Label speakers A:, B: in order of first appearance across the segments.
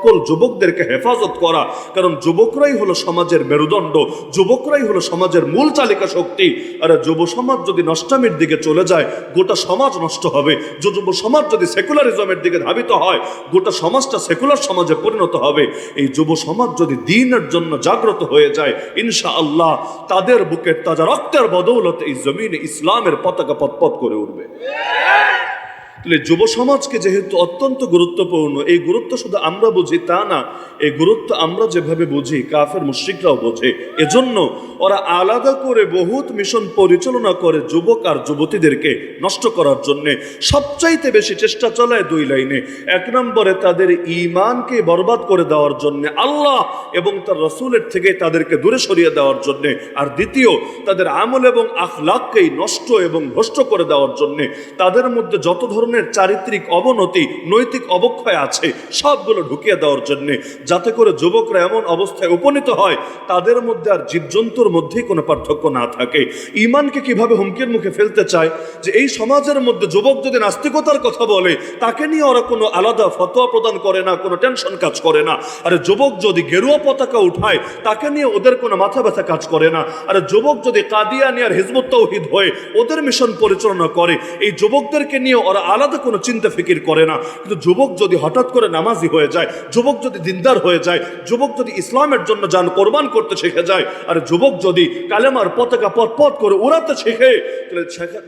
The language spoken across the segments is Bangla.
A: সকল যুবকদেরকে হেফাজত করা, কারণ যুবকরাই হলো সমাজের মেরুদণ্ড, যুবকরাই হলো সমাজের মূল চালিকা শক্তি। আর যুব সমাজ যদি নষ্টামির দিকে চলে যায়, গোটা সমাজ নষ্ট হবে। যুব সমাজ যদি সেকুলারিজমের দিকে ধাবিত হয়, গোটা সমাজটা সেকুলার সমাজে পরিণত হবে। এই যুব সমাজ যদি দ্বীনের জন্য জাগ্রত হয়ে যায়, ইনশাআল্লাহ তাদের বুকের তাজা রক্তের বদৌলতে এই জমিনে ইসলামের পতাকা পতপত করে উঠবে। যুব সমাজকে যেহেতু অত্যন্ত গুরুত্বপূর্ণ, এই গুরুত্ব শুধু আমরা বুঝি তা না, এই গুরুত্ব আমরা যেভাবে বুঝি কাফের মুশরিকরাও বোঝে। এজন্য ওরা আলাদা করে বহুত মিশন পরিচালনা করে যুবক আর যুবতীদেরকে নষ্ট করার জন্যে। সবচাইতে বেশি চেষ্টা চালায় দুই লাইনে। এক নম্বরে তাদের ঈমানকে বরবাদ করে দেওয়ার জন্যে, আল্লাহ এবং তার রসুলের থেকে তাদেরকে দূরে সরিয়ে দেওয়ার জন্যে। আর দ্বিতীয়, তাদের আমল এবং আখলাককেই নষ্ট এবং ভ্রষ্ট করে দেওয়ার জন্যে। তাদের মধ্যে যত ধরনের চারিত্রিক অবনতি, নৈতিক অবক্ষয় আছে, সবগুলো ঢুকিয়ে দেওয়ার জন্য, যাতে করে যুবকরা এমন অবস্থায় উপনীত হয় তাদের মধ্যে আর জীবজন্তুর মধ্যেই কোনো পার্থক্য না থাকে। ঈমানকে কিভাবে হুমকির মুখে ফেলতে চায় যে এই সমাজের মধ্যে যুবক যদি নাস্তিকতার কথা বলে, তাকে নিয়ে ওরা কোনো আলাদা ফতোয়া প্রদান করে না, কোনো টেনশন কাজ করে না। আর যুবক যদি গেরুয়া পতাকা উঠায়, তাকে নিয়ে ওদের কোনো মাথা ব্যথা কাজ করে না। আর যুবক যদি কাদিয়ানী আর হিজবুত তাওহীদ হয়ে ওদের মিশন পরিচালনা করে, এই যুবকদেরকে নিয়ে ওরা আলাদা কোনো চিন্তা ফিকির করে না। কিন্তু যুবক যদি হঠাৎ করে নামাজি হয়ে যায়, যুবক যদি দিনদার হয়ে যায়, যুবক যদি ইসলামের জন্য জান কোরবান করতে শিখে যায়, আর যুবক যদি কালেমার পতাকা পথ করে উড়াতে শিখে, তাহলে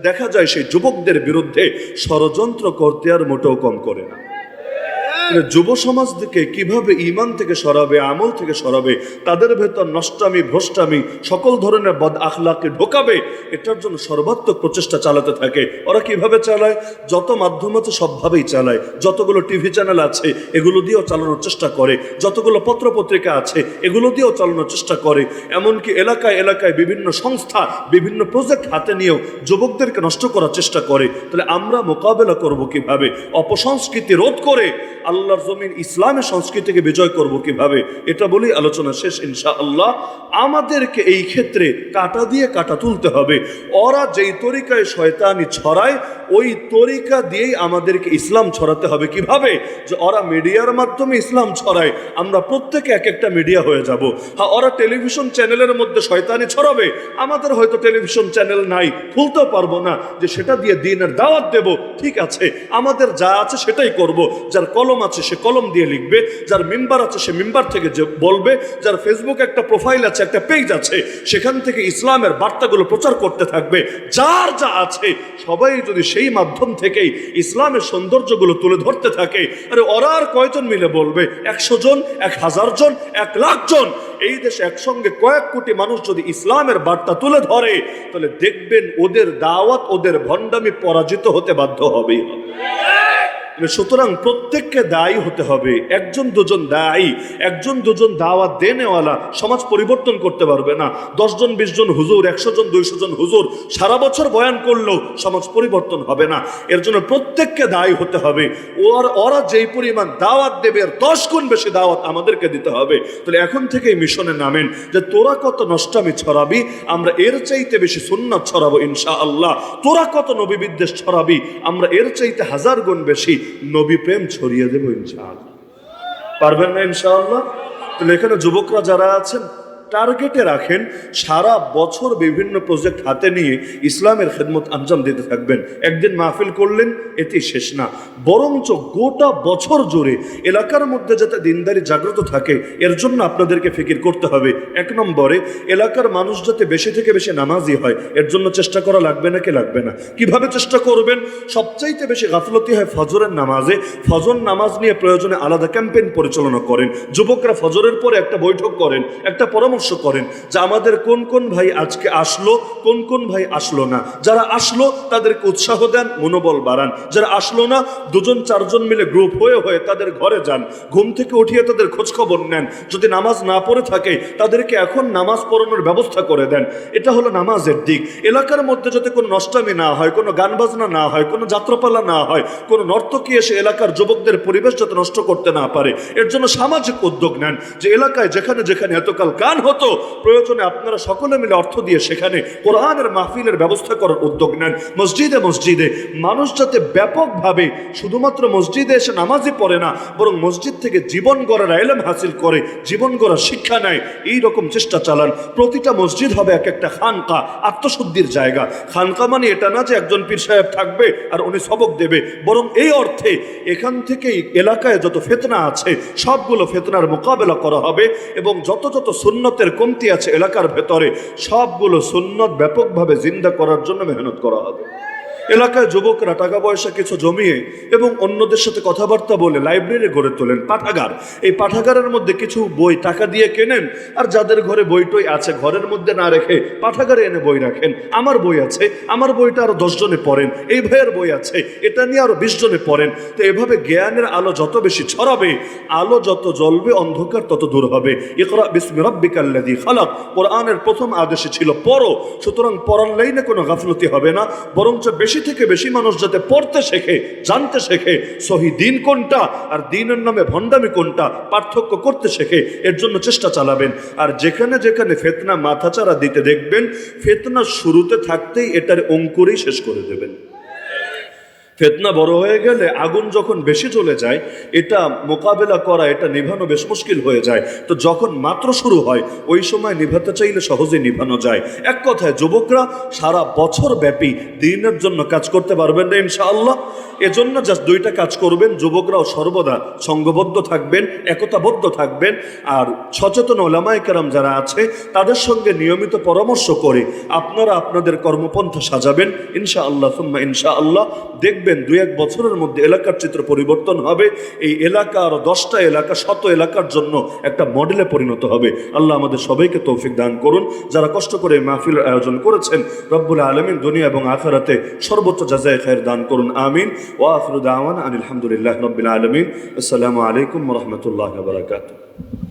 A: দেখা যায় সেই যুবকদের বিরুদ্ধে ষড়যন্ত্র করতে আর মোটেও কম করে না। যুব সমাজকে কিভাবে ঈমান থেকে সরাবে, আমল থেকে সরাবে, তাদের ভেতর নষ্টামি, ভ্রষ্টামি, সকল ধরনের বদ আখলাকে ঢোকাবে, এটার জন্য সর্বাত্মক প্রচেষ্টা চালাতে থাকে। ওরা কিভাবে চালায়? যত মাধ্যম আছে সবভাবেই চালায়। যতগুলো টিভি চ্যানেল আছে এগুলো দিয়েও চালানোর চেষ্টা করে, যতগুলো পত্রপত্রিকা আছে এগুলো দিয়েও চালানোর চেষ্টা করে। এমনকি এলাকায় এলাকায় বিভিন্ন সংস্থা, বিভিন্ন প্রজেক্ট হাতে নিয়েও যুবকদেরকে নষ্ট করার চেষ্টা করে। তাহলে আমরা মোকাবেলা করব কিভাবে? অপসংস্কৃতি রোধ করে আল্লাহর জমিন ইসলামের সংস্কৃতিকে বিজয় করব কিভাবে, এটা বলেই আলোচনা শেষ ইনশাআল্লাহ। আমাদেরকে এই ক্ষেত্রে কাটা দিয়ে কাটা তুলতে হবে। ওরা যেই তরিকায় শয়তানি ছড়ায়, ওই তরিকা দিয়েই আমাদেরকে ইসলাম ছড়াতে হবে। কিভাবে? যে ওরা মিডিয়ার মাধ্যমে ইসলাম ছড়ায়, আমরা প্রত্যেকে এক একটা মিডিয়া হয়ে যাব। হ্যাঁ, ওরা টেলিভিশন চ্যানেলের মধ্যে শয়তানি ছড়াবে, আমাদের হয়তো টেলিভিশন চ্যানেল নাই, খুলতেও পারবো না যে সেটা দিয়ে দ্বীনের দাওয়াত দেব। ঠিক আছে, আমাদের যা আছে সেটাই করব। যার কলম আছে সে কলম দিয়ে লিখবে, যার মিম্বার আছে সে মিম্বার থেকে যে বলবে, যার ফেসবুকে একটা প্রোফাইল আছে, একটা পেজ আছে, সেখান থেকে ইসলামের বার্তাগুলো প্রচার করতে থাকবে। যার যা আছে সবাই যদি সেই মাধ্যম থেকেই ইসলামের সৌন্দর্যগুলো তুলে ধরতে থাকে, আরে ওরা আর কয়জন মিলে বলবে? 100 জন, 1000 জন, 1 লাখ জন। এই দেশে একসঙ্গে কয়েক কোটি মানুষ যদি ইসলামের বার্তা তুলে ধরে, তাহলে দেখবেন ওদের দাওয়াত, ওদের ভণ্ডামি পরাজিত হতে বাধ্য হবেই হবে। সুতরাং প্রত্যেককে দায়ী হতে হবে। একজন দুজন দায়ী, একজন দুজন দাওয়াত দেনেওয়ালা সমাজ পরিবর্তন করতে পারবে না। 10 জন 20 জন হুজুর, 100 জন 200 জন হুজুর সারা বছর বয়ান করলেও সমাজ পরিবর্তন হবে না। এর জন্য প্রত্যেককে দায়ী হতে হবে। ওরা যেই পরিমাণ দাওয়াত দেবে, এর 10 গুণ বেশি দাওয়াত আমাদেরকে দিতে হবে। তাহলে এখন থেকেই মিশনে নামেন যে তোরা কত নষ্টামি ছড়াবি, আমরা এর চাইতে বেশি সুন্নাত ছড়াবো ইনশাআল্লাহ। তোরা কত নবী বিদ্বেষ ছড়াবি, আমরা এর চাইতে 1000 গুণ বেশি নবী প্রেম ছড়িয়ে দেবো ইনশাআল্লাহ। পারবেন না ইনশাআল্লাহ? তাহলে এখানে যুবকরা যারা আছেন, টার্গেটে রাখেন সারা বছর বিভিন্ন প্রজেক্ট হাতে নিয়ে ইসলামের খেদমত আঞ্জাম দিতে থাকবেন। একদিন মাহফিল করলেন এটি শেষ না, বরঞ্চ গোটা বছর জুড়ে এলাকার মধ্যে যাতে দিনদারি জাগ্রত থাকে, এর জন্য আপনাদেরকে ফিকির করতে হবে। 1 নম্বরে এলাকার মানুষ যাতে বেশি থেকে বেশি নামাজি হয়, এর জন্য চেষ্টা করা লাগবে নাকি লাগবে না? কিভাবে চেষ্টা করবেন? সবচাইতে বেশি গাফলতি হয় ফজরের নামাজে। ফজর নামাজ নিয়ে প্রয়োজনে আলাদা ক্যাম্পেইন পরিচালনা করেন। যুবকরা ফজরের পরে একটা বৈঠক করেন, একটা পরামর্শ করেন যে আমাদের কোন কোন ভাই আজকে আসলো, কোন কোন ভাই আসলো না। যারা আসলো তাদেরকে উৎসাহ দেন, মনোবল বাড়ান। যারা আসলো না, 2 জন 4 জন মিলে গ্রুপ হয়ে তাদের ঘরে যান, ঘুম থেকে উঠিয়ে তাদের খোঁজ খবর নেন। যদি নামাজ না পড়ে থাকে তাদেরকে এখন নামাজ পড়ানোর ব্যবস্থা করে দেন। এটা হলো নামাজের দিক। এলাকার মধ্যে যাতে কোনো নষ্টামি না হয়, কোনো গান বাজনা না হয়, কোনো যাত্রাপালা না হয়, কোনো নর্তকী এসে এলাকার যুবকদের পরিবেশ যাতে নষ্ট করতে না পারে, এর জন্য সামাজিক উদ্যোগ নেন। যে এলাকায় যেখানে যেখানে এতকাল গান হতো, প্রয়োজনে আপনারা সকলে মিলে অর্থ দিয়ে সেখানে কোরআনের মাহফিলের ব্যবস্থা করার উদ্যোগ নেন। মসজিদে মসজিদে মানুষ যাতে ব্যাপকভাবে শুধুমাত্র মসজিদে এসে নামাজই পড়ে না, বরং মসজিদ থেকে জীবন গড়ার ইলম হাসিল করে, জীবন গড়ার শিক্ষা নেয়, এই রকম চেষ্টা চালান। প্রতিটা মসজিদ হবে এক একটা খানকা, আত্মশুদ্ধির জায়গা। খানকা মানে এটা না যে একজন পীর সাহেব থাকবে আর উনি সবক দেবে, বরং এই অর্থে এখান থেকেই এলাকায় যত ফিতনা আছে সবগুলো ফিতনার মোকাবেলা করা হবে, এবং যত যত সুন্নতের কমতি আছে এলাকার ভেতরে সবগুলো সুন্নত ব্যাপকভাবে জিন্দা করার জন্য মেহনত করা হবে। এলাকায় যুবকরা টাকা পয়সা কিছু জমিয়ে এবং অন্যদের সাথে কথাবার্তা বলে লাইব্রেরি গড়ে তোলেন, পাঠাগার। এই পাঠাগারের মধ্যে কিছু বই টাকা দিয়ে কেনেন, আর যাদের ঘরে বই টই আছে ঘরের মধ্যে না রেখে পাঠাগারে এনে বই রাখেন। আমার বই আছে, আমার বইটা আরো 10 জনে পড়েন, এই ভাইয়ের বই আছে, এটা নিয়ে আরো 20 জনে পড়েন। তো এভাবে জ্ঞানের আলো যত বেশি ছড়াবে, আলো যত জ্বলবে, অন্ধকার তত দূর হবে। ইকরা বিসমি রাব্বিকাল্লাযী খালাক, কোরআনের প্রথম আদেশে ছিল পড়ো। সুতরাং পড়ার লাইনে কোনো গাফলতি হবে না, বরঞ্চ বেশি থেকে বেশি মানুষ যাতে পড়তে শেখে, জানতে শেখে সহি দিন কোনটা আর দিনের নামে ভণ্ডামি কোনটা পার্থক্য করতে শেখে, এর জন্য চেষ্টা চালাবেন। আর যেখানে যেখানে ফিতনা মাথাচাড়া দিতে দেখবেন, ফিতনা শুরুতে থাকতেই এটার অঙ্কুরেই শেষ করে দেবেন। ফিতনা বড় হয়ে গেলে, আগুন যখন বেশি চলে যায়, এটা মোকাবেলা করা, এটা নিভানো বেশ মুশকিল হয়ে যায়। তো যখন মাত্র শুরু হয়, ওই সময় নিভাতে চাইলে সহজে নিভানো যায়। এক কথায় যুবকরা সারা বছর ব্যাপী দিনের জন্য কাজ করতে পারবেন না ইনশাআল্লাহ। এজন্য জাস্ট 2টা কাজ করবেন, যুবকরাও সর্বদা সংঘবদ্ধ থাকবেন, একতাবদ্ধ থাকবেন, আর সচেতন ওলামায়ে কেরাম যারা আছে তাদের সঙ্গে নিয়মিত পরামর্শ করে আপনারা আপনাদের কর্মপন্থা সাজাবেন ইনশাআল্লাহ সুম্মা ইনশাআল্লাহ। দেখবেন 2-1 বছরের মধ্যে এলাকার চিত্র পরিবর্তন হবে। এই এলাকা আরো 10টা এলাকা, 100 এলাকার জন্য একটা মডেলে পরিণত হবে। আল্লাহ আমাদের সবাইকে তৌফিক দান করুন। যারা কষ্ট করে মাহফিলের আয়োজন করেছেন, রব্বুল আলামিন দুনিয়া এবং আখিরাতে সর্বোচ্চ জাযায়ে খায়ের দান করুন, আমিন। ওয়া আখিরু দাওয়ানা আনিল হামদুলিল্লাহি রাব্বিল আলামিন। আসসালামু আলাইকুম ওয়া রাহমাতুল্লাহি ওয়া বারাকাতুহু।